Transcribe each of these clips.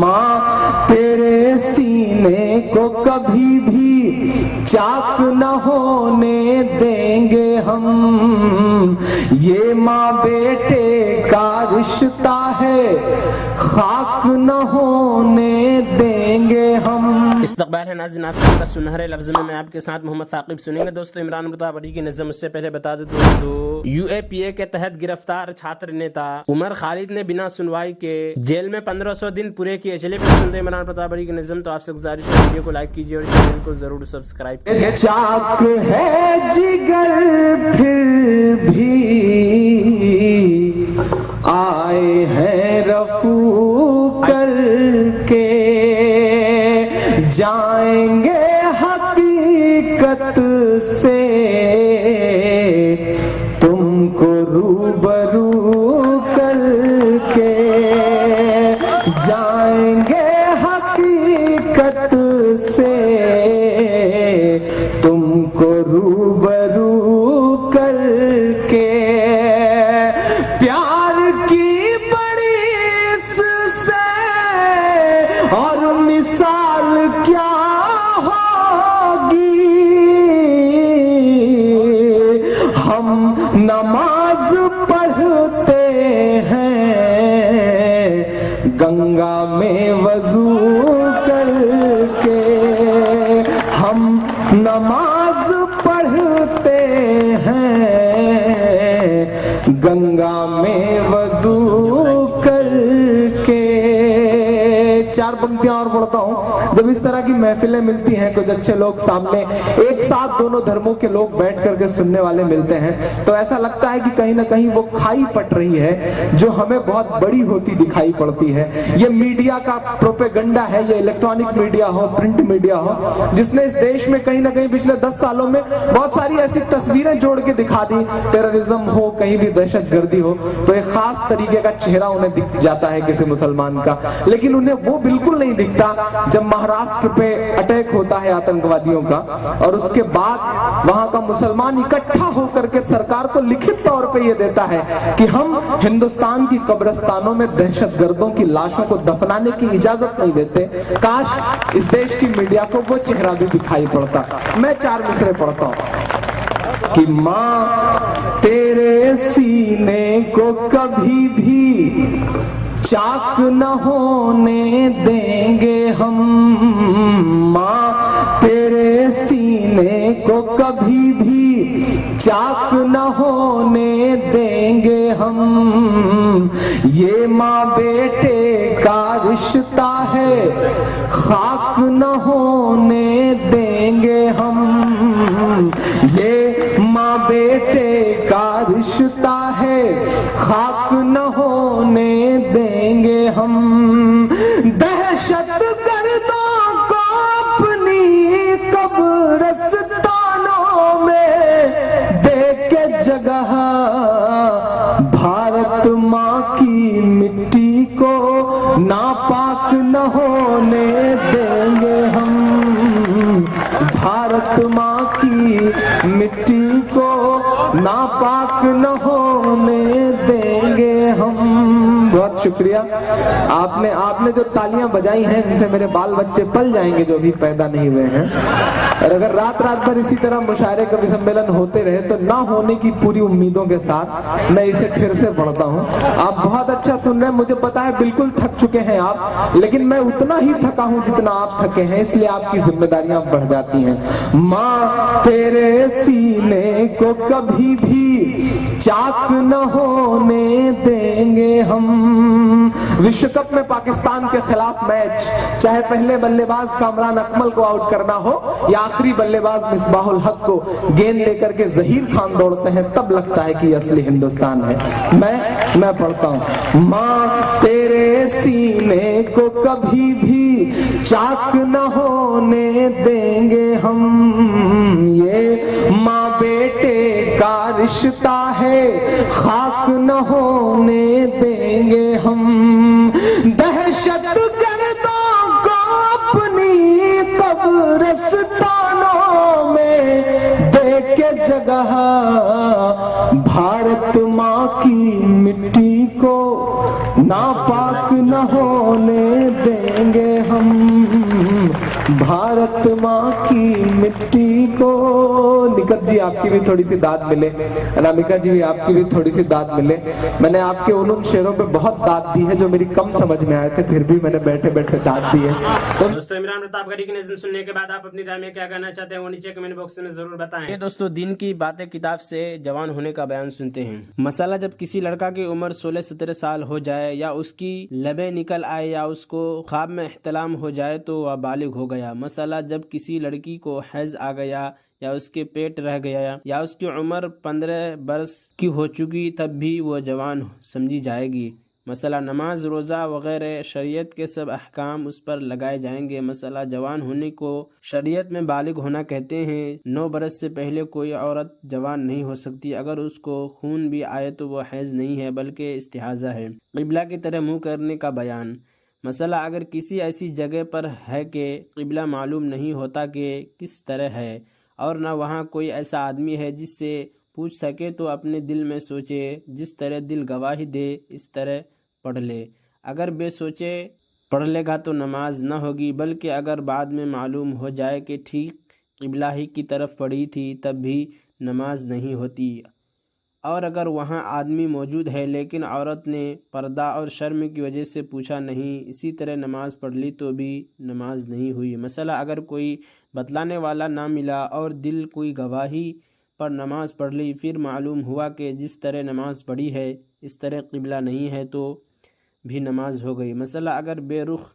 माँ तेरे सीने को कभी भी चाक न होने देंगे हम, ये माँ बेटे का रिश्ता है, खाक न होने देंगे हम। इस्तकबाल है नाज़रीन, आप सबका सुनहरे लफ्ज़ में मैं आपके साथ मोहम्मद साकिब सुनेंगे। दोस्तों, इमरान मुर्ताबरी की नज़र उससे पहले बता दूं दोस्तों, UAPA के तहत गिरफ्तार छात्र नेता उमर खालिद ने बिना सुनवाई के जेल में 1500 दिन पूरे किए। चलिए फिर सुनते हैं इमरान मुर्ताबरी की नज़म। तो आपसे गुजारिश है वीडियो को लाइक कीजिए और चैनल को जरूर सब्सक्राइब कीजिए। चाक है जिगर फिर भी आए हैं रफू करके, जाएंगे हकीकत से तुमको रूबरू करके, जाएंगे हकीकत से तुमको रूबरू करके। प्यार की बड़ी इससे और मिसाल क्या होगी, हम नमाज पढ़ते हैं गंगा में वजू करके, हम नमाज पढ़ते हैं गंगा में वजू करके। चार पंक्तियां और पढ़ता हूं। जब इस तरह की महफिलें मिलती हैं, कुछ अच्छे लोग सामने एक साथ दोनों धर्मों के लोग बैठ करके सुनने वाले मिलते हैं, तो ऐसा लगता है कि कहीं ना कहीं वो खाई पट रही है जो हमें बहुत बड़ी होती दिखाई पड़ती है। ये मीडिया का प्रोपेगेंडा है, ये इलेक्ट्रॉनिक मीडिया हो, प्रिंट मीडिया हो, जिसने इस देश में कहीं ना कहीं पिछले 10 सालों में बहुत सारी ऐसी तस्वीरें जोड़ के दिखा दी। टेररिज्म हो, कहीं भी दहशतगर्दी हो, तो एक खास तरीके का चेहरा उन्हें दिख जाता है किसी मुसलमान का, लेकिन उन्हें वो बिल्कुल नहीं दिखता जब महाराष्ट्र पे अटैक होता है आतंकवादियों का, और उसके बाद वहां का मुसलमान इकट्ठा होकर के सरकार को लिखित तौर पे ये देता है कि हम हिंदुस्तान की कब्रिस्तानों में दहशतगर्दों की लाशों को दफनाने की इजाजत नहीं देते। काश इस देश की मीडिया को वो चेहरा भी दिखाई पड़ता। मैं 4 मिसरे पढ़ता हूं कि माँ तेरे सीने को कभी भी चाक न होने देंगे हम, माँ तेरे सीने को कभी भी चाक न होने देंगे हम, ये माँ बेटे का रिश्ता है, खाक न होने देंगे हम, ये माँ बेटे का रिश्ता है, खाक न होने देंगे हम। दहशत गर्दों को अपनी कब्रिस्तानों में दे के जगह, भारत माँ की मिट्टी को नापाक न होने देंगे हम, भारत माँ की मिट्टी को नापाक न होने देंगे हम। बहुत शुक्रिया। आपने जो तालियां बजाई हैं, इनसे मेरे बाल बच्चे पल जाएंगे जो अभी पैदा नहीं हुए हैं। और अगर रात रात भर इसी तरह मुशायरे कवि सम्मेलन होते रहे तो ना होने की पूरी उम्मीदों के साथ मैं इसे फिर से पढ़ता हूँ। आप बहुत अच्छा सुन रहे हैं, मुझे पता है बिल्कुल थक चुके हैं आप, लेकिन मैं उतना ही थका हूँ जितना आप थके हैं, इसलिए आपकी जिम्मेदारियां बढ़ जाती हैं। माँ तेरे सीने को कभी भी चाक न होने देंगे हम। विश्व कप में पाकिस्तान के खिलाफ मैच, चाहे पहले बल्लेबाज कामरान अकमल को आउट करना हो या आखिरी बल्लेबाज मिसबाहुल हक को गेंद लेकर के जहीर खान दौड़ते हैं, तब लगता है कि असली हिंदुस्तान है। मैं पढ़ता हूं, माँ तेरे सीने को कभी भी चाक न होने देंगे हम, ये माँ बेटे का रिश्ता है, खाक न होने देंगे हम। दहशत गर्दों को अपनी कब्रिस्तानों में दे के जगह, भारत माँ की मिट्टी को नापाक न होने दें। भारत माँ की मिट्टी को। निकट जी आपकी भी थोड़ी सी दाद मिले, अनामिका जी भी आपकी भी थोड़ी सी दाद मिले। मैंने आपके उन शेरों पे बहुत दाद दी है जो मेरी कम समझ में आए थे, फिर भी मैंने बैठे बैठे दाद दी है। तो दोस्तों इमरान प्रतापगढ़ी की नज़्म सुनने के बाद आप अपनी राय में क्या कहना चाहते हैं वो नीचे कमेंट बॉक्स में जरूर बताएं। ये दोस्तों दिन की बातें किताब से जवान होने का बयान सुनते हैं। मसाला जब किसी लड़का की उम्र 16-17 साल हो जाए या उसकी लबे निकल आए या उसको ख्वाब में एहतलाम हो जाए तो वह बालिग हो गया। मसाला जब किसी लड़की को हैज आ गया या उसके पेट रह गया या उसकी उम्र 15 बरस की हो चुकी तब भी वह जवान समझी जाएगी। मसला नमाज रोज़ा वगैरह शरीयत के सब अहकाम उस पर लगाए जाएंगे। मसला जवान होने को शरीयत में बालिग होना कहते हैं। 9 बरस से पहले कोई औरत जवान नहीं हो सकती। अगर उसको खून भी आए तो वह हैज़ नहीं है बल्कि इस्तिहाज़ा है। क़िबला की तरह मुँह करने का बयान। मसला अगर किसी ऐसी जगह पर है कि क़िबला मालूम नहीं होता कि किस तरह है और न वहाँ कोई ऐसा आदमी है जिससे पूछ सके तो अपने दिल में सोचे, जिस तरह दिल गवाही दे इस तरह पढ़ ले। अगर बेसोचे पढ़ लेगा तो नमाज न होगी, बल्कि अगर बाद में मालूम हो जाए कि ठीक क़िबला ही की तरफ पड़ी थी तब भी नमाज नहीं होती। और अगर वहाँ आदमी मौजूद है लेकिन औरत ने पर्दा और शर्म की वजह से पूछा नहीं, इसी तरह नमाज पढ़ ली तो भी नमाज नहीं हुई। मसला अगर कोई बतलाने वाला ना मिला और दिल कोई गवाही पर नमाज पढ़ ली, फिर मालूम हुआ कि जिस तरह नमाज पढ़ी है इस तरह क़िबला नहीं है तो भी नमाज हो गई। मसला अगर बेरुख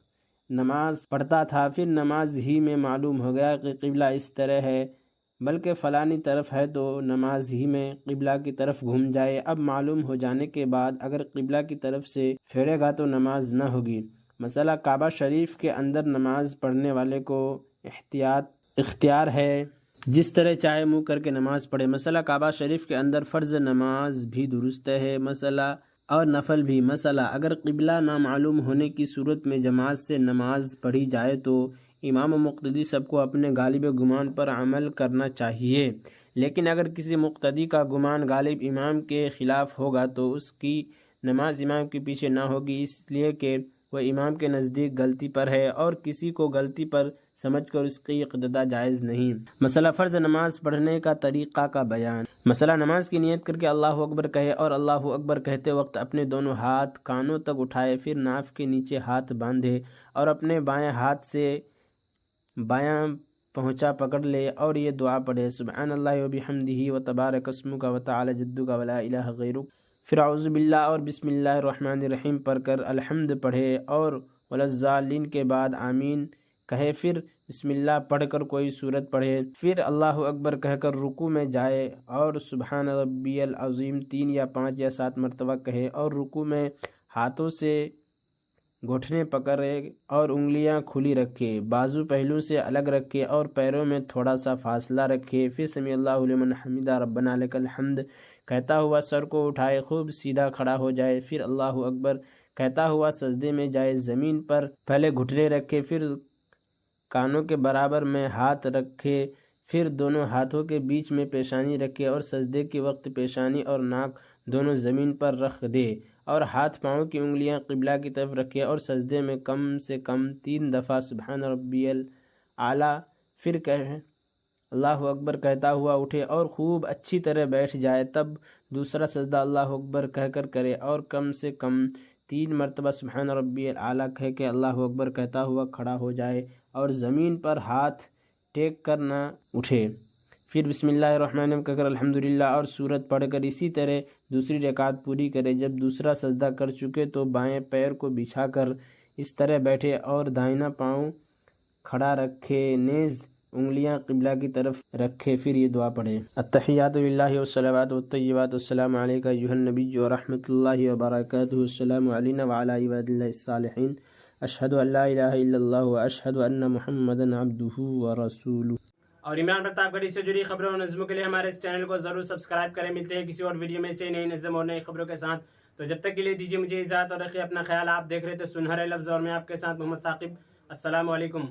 नमाज पढ़ता था फिर नमाज ही में मालूम हो गया कि क़िबला इस तरह है बल्कि फ़लानी तरफ है तो नमाज ही में क़िबला की तरफ घूम जाए। अब मालूम हो जाने के बाद अगर क़िबला की तरफ से फेरेगा तो नमाज न होगी। मसला काबा शरीफ के अंदर नमाज पढ़ने वाले को इख्तियार है, जिस तरह चाहे मुँह करके नमाज पढ़े। मसला काबा शरीफ के अंदर फ़र्ज़ नमाज भी दुरुस्त है मसला और नफल भी। मसला अगर क़िबला ना मालूम होने की सूरत में जमात से नमाज पढ़ी जाए तो इमाम व मुक़्तदी सबको अपने गालिब गुमान पर अमल करना चाहिए। लेकिन अगर किसी मुक़्तदी का गुमान गालिब इमाम के ख़िलाफ़ होगा तो उसकी नमाज इमाम के पीछे ना होगी, इसलिए कि वह इमाम के नज़दीक गलती पर है और किसी को गलती पर समझकर उसकी इक़्तिदा जायज़ नहीं। मसला फ़र्ज़ नमाज पढ़ने का तरीक़ा का बयान। मसला नमाज की नियत करके अल्लाहु अकबर कहे और अल्लाहु अकबर कहते वक्त अपने दोनों हाथ कानों तक उठाए, फिर नाफ के नीचे हाथ बांधे और अपने बाएं हाथ से बायां पहुँचा पकड़ ले और ये दुआ पढ़े, सुब्हानल्लाहि व बिहम्दिही व तबारक अस्मुका व तआला जद्दुका व ला इलाहा गैरुक। फिर औज़ु बिल्लाह और बिस्मिल्लाहिर रहमानिर रहीम पढ़कर अल्हम्द पढ़े और वलज़्ज़ालिन के बाद आमीन कहे, फिर बिस्मिल्लाह पढ़कर कोई सूरत पढ़े, फिर अल्लाहु अकबर कहकर रुकू में जाए और सुबहान रब्बियल अज़ीम 3 या 5 या 7 मरतबा कहे और रुकू में हाथों से घुटने पकड़े और उंगलियां खुली रखे, बाजू पहलू से अलग रखे और पैरों में थोड़ा सा फासला रखे। फिर समी अल्लाहु लिमन हमिदा रब्बना लकल हम्द कहता हुआ सर को उठाए, खूब सीधा खड़ा हो जाए, फिर अल्लाहु अकबर कहता हुआ सजदे में जाए। ज़मीन पर पहले घुटने रखे, फिर कानों के बराबर में हाथ रखे, फिर दोनों हाथों के बीच में पेशानी रखे और सजदे के वक्त पेशानी और नाक दोनों ज़मीन पर रख दे और हाथ पाँव की उंगलियां क़िबला की तरफ रखे और सजदे में कम से कम 3 दफ़ा सुबहान रब्बियल आला फिर कहे अल्लाहु अकबर कहता हुआ उठे और खूब अच्छी तरह बैठ जाए। तब दूसरा सजदा अल्लाहु अकबर कहकर करे और कम से कम 3 मरतबा सुबहान रब्बियल आला कह के अल्लाहु अकबर कहता हुआ खड़ा हो जाए और ज़मीन पर हाथ टेक कर ना उठे। फिर बिस्मिल्लाहिर्रहमानिर्रहीम कहकर अल्हम्दुलिल्लाह और सूरत पढ़कर इसी तरह दूसरी रकात पूरी करे। जब दूसरा सजदा कर चुके तो बाएं पैर को बिछाकर इस तरह बैठे और दाहिना पाँव खड़ा रखे, नेज़ उंगलियां क़िबला की तरफ रखे, फिर ये दुआ पढ़े, अत्तहियातु लिल्लाहि वस्सलावातु वत्तय्यिबातु अस्सलामु अलैका अय्युहन नबिय्यु व रहमतुल्लाहि व बरकातुहु, अस्सलामु अलैना व अला इबादिल्लाहिस सालिहीन, अशहदु अल्ला इलाहा इल्लल्लाह व अशहदु अन्ना मुहम्मदन अब्दुहु व रसूलुहु। और इमरान प्रतापगढ़ी से जुड़ी खबरों और नज़्मों के लिए हमारे इस चैनल को जरूर सब्सक्राइब करें। मिलते हैं किसी और वीडियो में से नई नज़्म और नई खबरों के साथ। तो जब तक के लिए दीजिए मुझे इजाज़त और रखिए अपना ख्याल। आप देख रहे थे सुनहरे लफ्ज़ और मैं आपके साथ मोहम्मद साकिब। अस्सलामु अलैकुम।